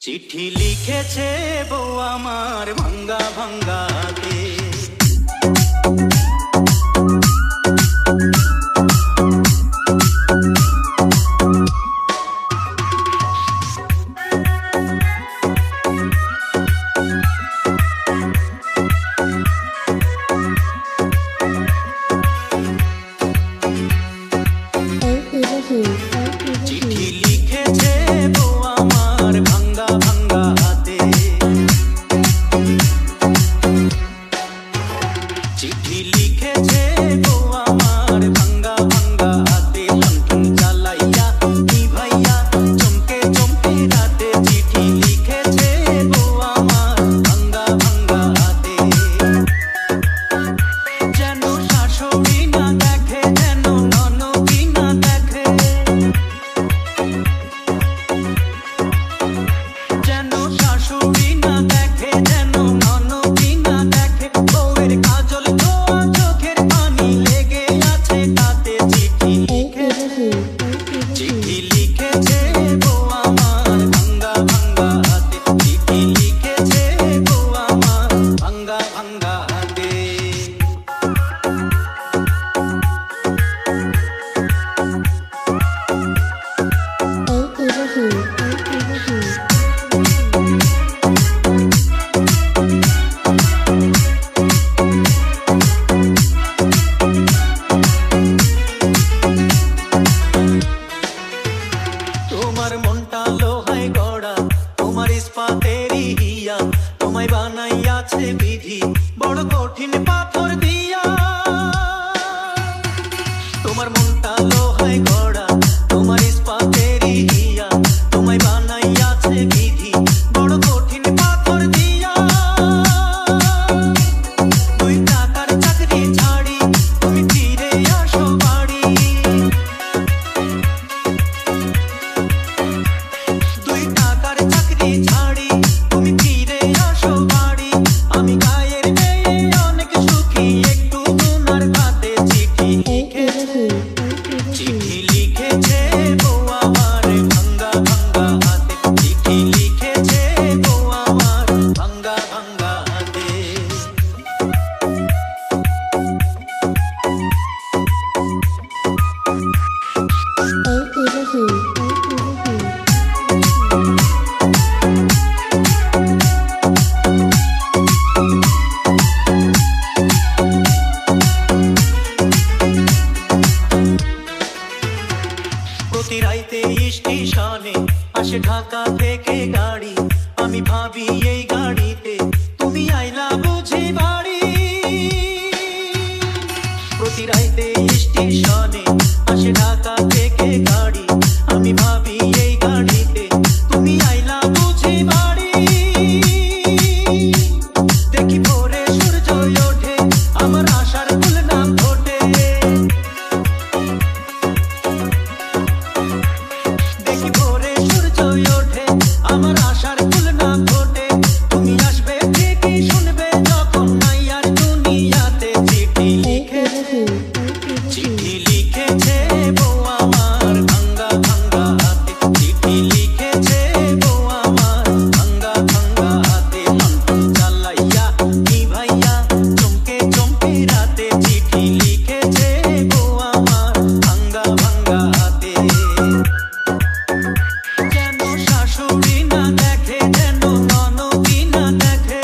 চিঠি লিখেছে বউ আমার ভাঙ্গা ভাঙ্গা হাতে। চিঠি লিখেছে বউ আমার ভাঙ্গা ভাঙ্গা হাতে। চিঠি লিখেছে বউ আমার ভাঙ্গা ভাঙ্গা হাতে। লণ্ঠন জ্বালাইয়া নিভাইয়া চমকে চমকে রাতে। চিঠি লিখেছে বউ আমার ভাঙ্গা ভাঙ্গা হাতে। যেন শাশুড়ি না দেখে, যেন ননদি না দেখে, যেন শাশুড়ি না দেখে, যেন ননদি না দেখে। বউয়ের কাজল ধোয়া চোখের পানি লেগে আছে তাতে। চিঠি লিখেছে, চিঠি লিখেছে বউ আমার ভাঙ্গা ভাঙ্গা হাতে। চিঠি লিখেছে বউ আমার ভাঙ্গা ভাঙ্গা হাতে। তোমার মনটা লোহায় গড়া, তোমার ইস্পাতেরই হিয়া। তোমায় বানাইয়াছে বিধি বড় কঠিন পাথর দিয়া। তোমার মনটা লোহায় গড়া, তোমার ইস্পাতেরই হিয়া। তোমায় বানাইয়াছে বিধি বড় কঠিন পাথর দিয়া। দুই টাকার চাকরি ছাড়ি তুমি ফিরে আসো বাড়ি। দুই টাকার চাকরি ছাড়ি তুমি ফিরে আসো বাড়ি। আমি গায়ের মেয়ে অনেক সুখী, একটু গুনার ভাতে। চিঠি লিখেছে, চিঠি লিখেছে বউ আমার ভাঙ্গা ভাঙ্গা হাতে। চিঠি লিখেছে বউ আমার ভাঙ্গা ভাঙ্গা হাতে। প্রতি রাইতে স্টেশনে আসে ঢাকা থেকে গাড়ি। আমি ভাবি এই গাড়িতে তুমি আইলা বুঝি বাড়ি। প্রতি রাইতে স্টেশনে আসে ঢাকা থেকে গাড়ি। আমি ভাবি এই গাড়িতে তুমি আইলা বুঝি বাড়ি। দেখি ভোরে সূর্য ওঠে, আমার আশার ফুল না ফোটে। দেখি ভোরে সূর্য ওঠে, আমার আশার ফুল না ফোটে। তুমি আসবে ঠিকই শুনবে যখন নাই আর দুনিয়াতে। চিঠি লিখেছে, চিঠি লিখেছে বউ আমার ভাঙ্গা ভাঙ্গা হাতে। চিঠি লিখেছে বউ আমার ভাঙ্গা ভাঙ্গা হাতে। লণ্ঠন জ্বালাইয়া নিভাইয়া চমকে চমকে রাতে। চিঠি লিখেছে বউ আমার ভাঙ্গা ভাঙ্গা হাতে। যেন শাশুড়ি না দেখে, যেন ননদি না দেখে,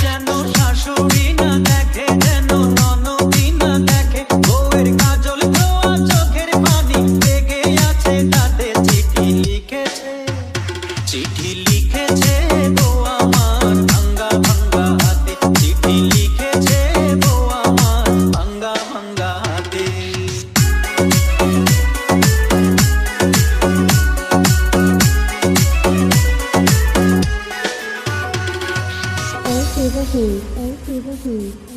যেন শাশুড়ি না দেখে, যেন ননদি না দেখে। বউয়ের কাজল ধোয়া চোখের পানি লেগে আছে তাতে। চিঠি লিখেছে, চিঠি লিখেছে বউ আমার ভাঙ্গা ভাঙ্গা হাতে। চিঠি লিখেছে বউ আমার ভাঙ্গা ভাঙ্গা হাতে। Thank you.